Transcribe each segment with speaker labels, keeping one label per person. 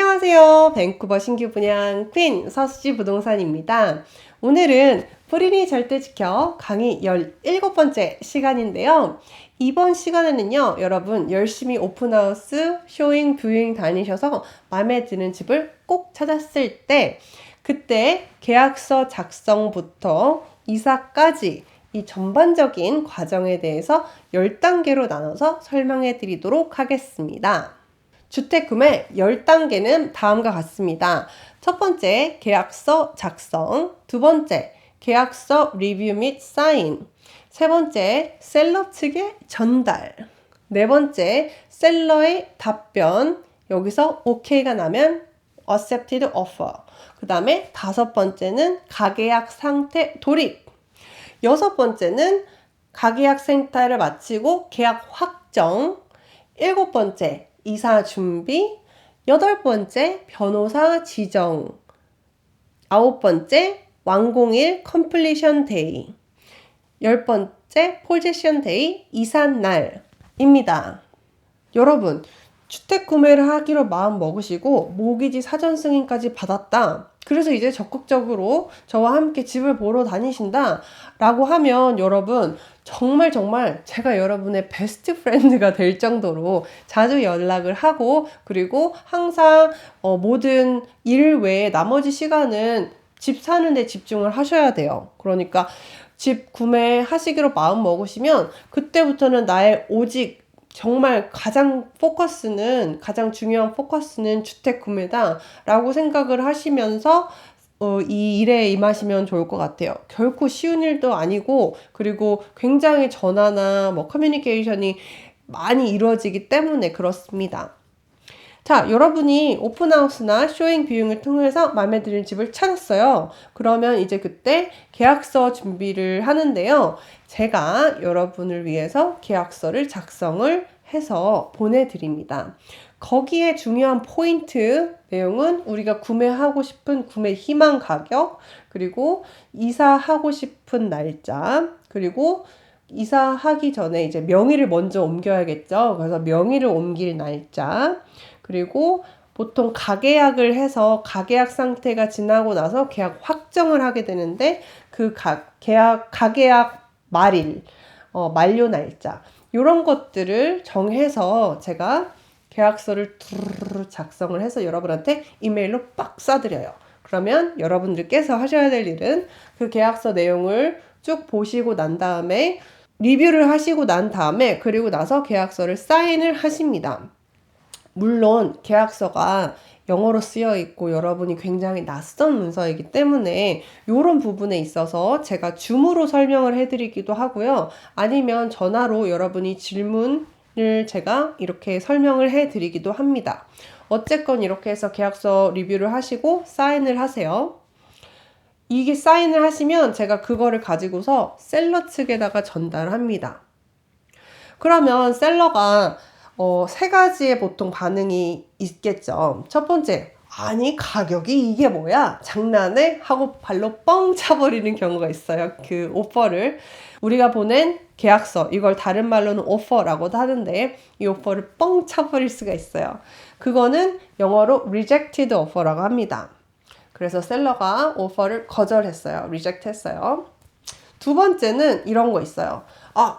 Speaker 1: 안녕하세요. 밴쿠버 신규 분양 퀸 서수지 부동산입니다. 오늘은 프리니 절대 지켜 강의 17번째 시간인데요. 이번 시간에는요, 여러분 열심히 오픈하우스, 쇼잉, 뷰잉 다니셔서 마음에 드는 집을 꼭 찾았을 때 그때 계약서 작성부터 이사까지 이 전반적인 과정에 대해서 10단계로 나눠서 설명해 드리도록 하겠습니다. 주택 구매 10단계는 다음과 같습니다. 첫 번째, 계약서 작성. 두 번째, 계약서 리뷰 및 사인. 세 번째, 셀러 측의 전달. 네 번째, 셀러의 답변. 여기서 OK가 나면 accepted offer. 그 다음에 다섯 번째는 가계약 상태 돌입. 여섯 번째는 가계약 생태를 마치고 계약 확정. 일곱 번째, 이사 준비. 여덟 번째, 변호사 지정. 아홉 번째, 완공일 컴플리션 데이. 열 번째, 포지션 데이 이사 날입니다. 여러분, 주택 구매를 하기로 마음 먹으시고 모기지 사전 승인까지 받았다. 그래서 이제 적극적으로 저와 함께 집을 보러 다니신다 라고 하면 여러분 정말 제가 여러분의 베스트 프렌드가 될 정도로 자주 연락을 하고 그리고 항상 모든 일 외에 나머지 시간은 집 사는 데 집중을 하셔야 돼요. 그러니까 집 구매하시기로 마음 먹으시면 그때부터는 나의 오직 정말 가장 중요한 포커스는 주택 구매다 라고 생각을 하시면서 이 일에 임하시면 좋을 것 같아요. 결코 쉬운 일도 아니고 그리고 굉장히 전화나 커뮤니케이션이 많이 이루어지기 때문에 그렇습니다. 자, 여러분이 오픈하우스나 쇼잉 뷰잉을 통해서 마음에 드는 집을 찾았어요. 그러면 이제 그때 계약서 준비를 하는데요. 제가 여러분을 위해서 계약서를 작성을 해서 보내드립니다. 거기에 중요한 포인트 내용은 우리가 구매하고 싶은 구매 희망 가격, 그리고 이사하고 싶은 날짜, 그리고 이사하기 전에 이제 명의를 먼저 옮겨야겠죠. 그래서 명의를 옮길 날짜, 그리고 보통 가계약을 해서 가계약 상태가 지나고 나서 계약 확정을 하게 되는데 그 가계약 말일, 만료 날짜 이런 것들을 정해서 제가 계약서를 두루루루 작성을 해서 여러분한테 이메일로 빡 쏴드려요. 그러면 여러분들께서 하셔야 될 일은 그 계약서 내용을 쭉 보시고 난 다음에 리뷰를 하시고 난 다음에 그리고 나서 계약서를 사인을 하십니다. 물론 계약서가 영어로 쓰여 있고 여러분이 굉장히 낯선 문서이기 때문에 이런 부분에 있어서 제가 줌으로 설명을 해드리기도 하고요. 아니면 전화로 여러분이 질문을 제가 이렇게 설명을 해드리기도 합니다. 어쨌건 이렇게 해서 계약서 리뷰를 하시고 사인을 하세요. 이게 사인을 하시면 제가 그거를 가지고서 셀러 측에다가 전달합니다. 그러면 셀러가 세 가지의 보통 반응이 있겠죠. 첫 번째, 아니 가격이 이게 뭐야? 장난해? 하고 발로 뻥 차버리는 경우가 있어요. 그 오퍼를 우리가 보낸 계약서, 이걸 다른 말로는 오퍼라고도 하는데 이 오퍼를 뻥 차버릴 수가 있어요. 그거는 영어로 rejected offer라고 합니다. 그래서 셀러가 오퍼를 거절했어요. reject 했어요. 두 번째는 이런 거 있어요.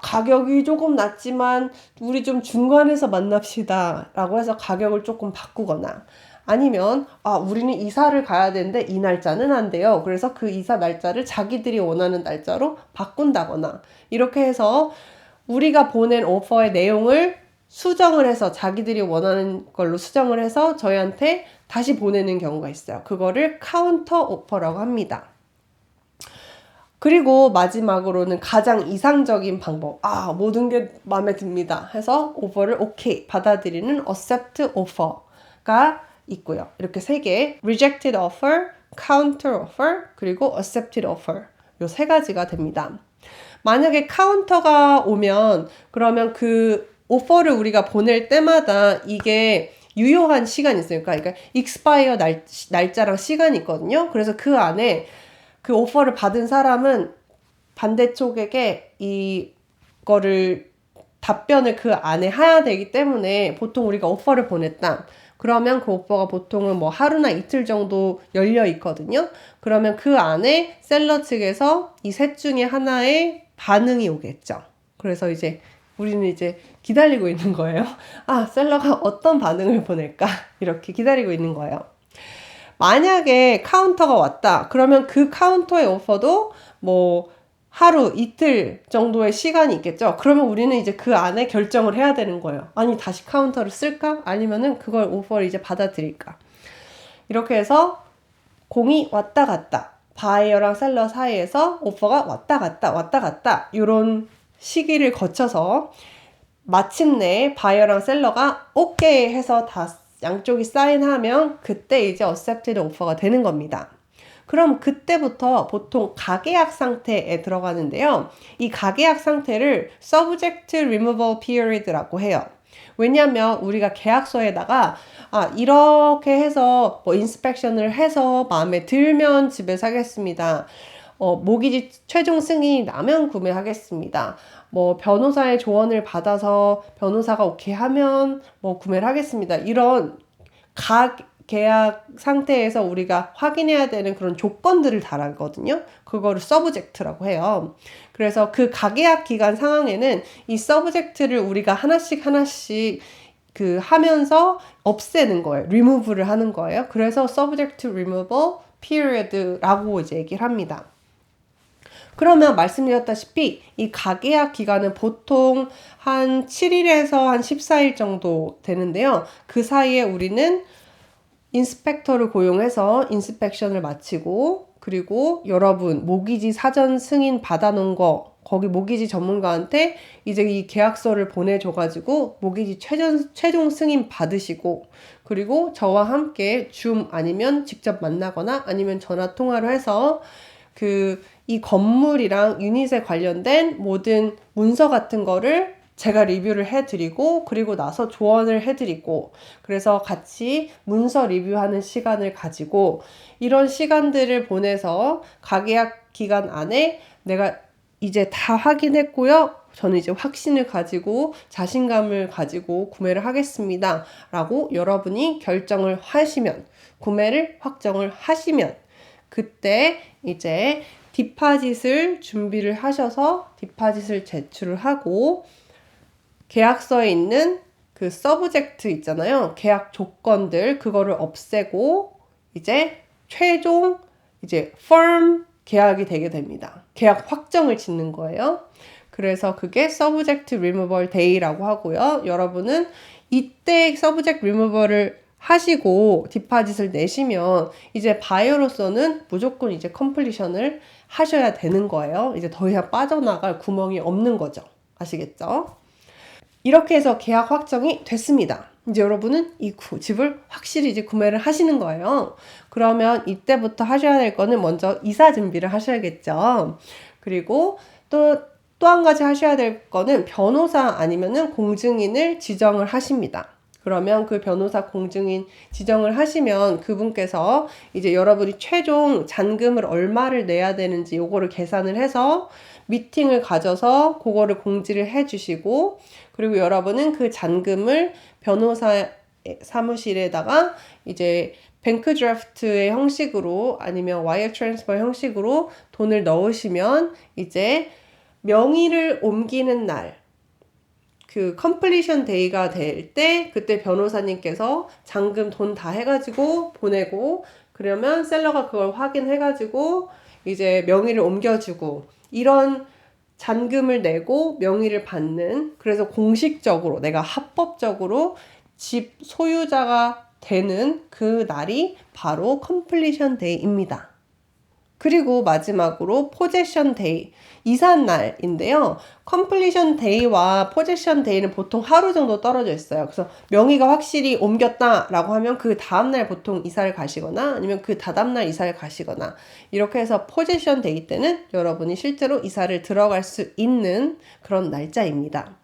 Speaker 1: 가격이 조금 낮지만 우리 좀 중간에서 만납시다 라고 해서 가격을 조금 바꾸거나 아니면 우리는 이사를 가야 되는데 이 날짜는 안 돼요. 그래서 그 이사 날짜를 자기들이 원하는 날짜로 바꾼다거나 이렇게 해서 우리가 보낸 오퍼의 내용을 수정을 해서 자기들이 원하는 걸로 수정을 해서 저희한테 다시 보내는 경우가 있어요. 그거를 카운터 오퍼라고 합니다. 그리고 마지막으로는 가장 이상적인 방법. 모든 게 마음에 듭니다. 해서 오퍼를 오케이 받아들이는 accept offer가 있고요. 이렇게 세 개, rejected offer, counter offer, 그리고 accepted offer. 요 세 가지가 됩니다. 만약에 카운터가 오면 그러면 그 오퍼를 우리가 보낼 때마다 이게 유효한 시간이 있어요. 그러니까 expire 날짜랑 시간이 있거든요. 그래서 그 안에 그 오퍼를 받은 사람은 반대쪽에게 이거를 답변을 그 안에 해야 되기 때문에 보통 우리가 오퍼를 보냈다. 그러면 그 오퍼가 보통은 뭐 하루나 이틀 정도 열려 있거든요. 그러면 그 안에 셀러 측에서 이 셋 중에 하나의 반응이 오겠죠. 그래서 이제 우리는 이제 기다리고 있는 거예요. 아, 셀러가 어떤 반응을 보낼까? 이렇게 기다리고 있는 거예요. 만약에 카운터가 왔다. 그러면 그 카운터의 오퍼도 뭐 하루, 이틀 정도의 시간이 있겠죠. 그러면 우리는 이제 그 안에 결정을 해야 되는 거예요. 아니, 다시 카운터를 쓸까? 아니면은 그걸 오퍼를 이제 받아들일까? 이렇게 해서 공이 왔다 갔다. 바이어랑 셀러 사이에서 오퍼가 왔다 갔다, 왔다 갔다. 이런 시기를 거쳐서 마침내 바이어랑 셀러가 오케이 해서 다 양쪽이 사인하면 그때 이제 accepted offer가 되는 겁니다. 그럼 그때부터 보통 가계약 상태에 들어가는데요. 이 가계약 상태를 subject removal period라고 해요. 왜냐하면 우리가 계약서에다가 이렇게 해서 뭐 인스펙션을 해서 마음에 들면 집에 사겠습니다. 모기지 최종 승인이 나면 구매하겠습니다. 뭐 변호사의 조언을 받아서 변호사가 오케이 하면 뭐 구매를 하겠습니다. 이런 계약 상태에서 우리가 확인해야 되는 그런 조건들을 달았거든요. 그거를 서브젝트라고 해요. 그래서 그 가계약 기간 상황에는 이 서브젝트를 우리가 하나씩 그 하면서 없애는 거예요. 리무브를 하는 거예요. 그래서 subject removal period라고 이제 얘기를 합니다. 그러면 말씀드렸다시피 이 가계약 기간은 보통 한 7일에서 한 14일 정도 되는데요. 그 사이에 우리는 인스펙터를 고용해서 인스펙션을 마치고 그리고 여러분 모기지 사전 승인 받아놓은 거 거기 모기지 전문가한테 이제 이 계약서를 보내줘가지고 모기지 최종 승인 받으시고 그리고 저와 함께 줌 아니면 직접 만나거나 아니면 전화 통화로 해서 이 건물이랑 유닛에 관련된 모든 문서 같은 거를 제가 리뷰를 해드리고 그리고 나서 조언을 해드리고 그래서 같이 문서 리뷰하는 시간을 가지고 이런 시간들을 보내서 가계약 기간 안에 내가 이제 다 확인했고요. 저는 이제 확신을 가지고 자신감을 가지고 구매를 하겠습니다. 라고 여러분이 결정을 하시면 구매를 확정을 하시면 그때 이제 디파짓을 준비를 하셔서 디파짓을 제출을 하고 계약서에 있는 그 서브젝트 있잖아요. 계약 조건들 그거를 없애고 이제 최종 이제 firm 계약이 되게 됩니다. 계약 확정을 짓는 거예요. 그래서 그게 subject removal day라고 하고요. 여러분은 이때 subject removal을 하시고 디파짓을 내시면 이제 바이어로서는 무조건 이제 컴플리션을 하셔야 되는 거예요. 이제 더 이상 빠져나갈 구멍이 없는 거죠. 아시겠죠? 이렇게 해서 계약 확정이 됐습니다. 이제 여러분은 이 집을 확실히 이제 구매를 하시는 거예요. 그러면 이때부터 하셔야 될 거는 먼저 이사 준비를 하셔야겠죠. 그리고 또 한 가지 하셔야 될 거는 변호사 아니면은 공증인을 지정을 하십니다. 그러면 그 변호사 공증인 지정을 하시면 그분께서 이제 여러분이 최종 잔금을 얼마를 내야 되는지 요거를 계산을 해서 미팅을 가져서 그거를 공지를 해 주시고 그리고 여러분은 그 잔금을 변호사 사무실에다가 이제 뱅크 드래프트의 형식으로 아니면 와이어 트랜스퍼 형식으로 돈을 넣으시면 이제 명의를 옮기는 날 그 컴플리션 데이가 될 때 그때 변호사님께서 잔금 돈 다 해가지고 보내고 그러면 셀러가 그걸 확인해가지고 이제 명의를 옮겨주고 이런 잔금을 내고 명의를 받는 그래서 공식적으로 내가 합법적으로 집 소유자가 되는 그 날이 바로 컴플리션 데이입니다. 그리고 마지막으로 포제션 데이, 이삿 날인데요. 컴플리션 데이와 포제션 데이는 보통 하루 정도 떨어져 있어요. 그래서 명의가 확실히 옮겼다라고 하면 그 다음날 보통 이사를 가시거나 아니면 그 다다음날 이사를 가시거나 이렇게 해서 포제션 데이 때는 여러분이 실제로 이사를 들어갈 수 있는 그런 날짜입니다.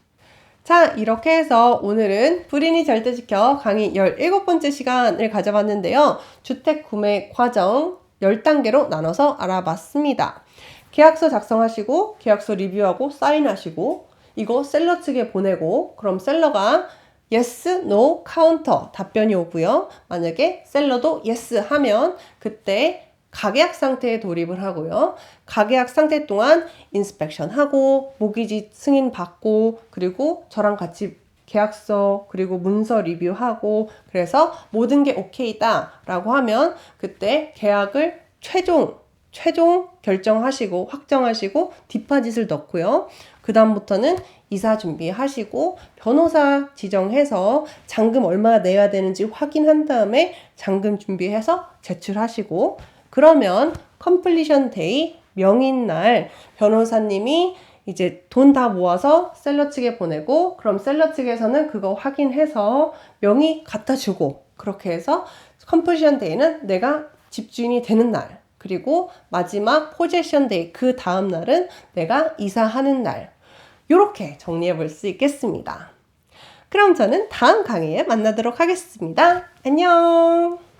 Speaker 1: 자, 이렇게 해서 오늘은 불인이 절대 지켜 강의 17번째 시간을 가져봤는데요. 주택 구매 과정 10단계로 나눠서 알아봤습니다. 계약서 작성하시고 계약서 리뷰하고 사인하시고 이거 셀러 측에 보내고 그럼 셀러가 yes, no, counter 답변이 오고요. 만약에 셀러도 yes 하면 그때 가계약 상태에 돌입을 하고요. 가계약 상태 동안 인스펙션 하고 모기지 승인 받고 그리고 저랑 같이 계약서 그리고 문서 리뷰하고 그래서 모든 게 오케이다 라고 하면 그때 계약을 최종 결정하시고 확정하시고 디파짓을 넣고요. 그 다음부터는 이사 준비하시고 변호사 지정해서 잔금 얼마나 내야 되는지 확인한 다음에 잔금 준비해서 제출하시고 그러면 컴플리션 데이 명인날 변호사님이 이제 돈 다 모아서 셀러 측에 보내고 그럼 셀러 측에서는 그거 확인해서 명의 갖다 주고 그렇게 해서 컴플리션 데이는 내가 집주인이 되는 날 그리고 마지막 포제션 데이 그 다음 날은 내가 이사하는 날 이렇게 정리해 볼 수 있겠습니다. 그럼 저는 다음 강의에 만나도록 하겠습니다. 안녕.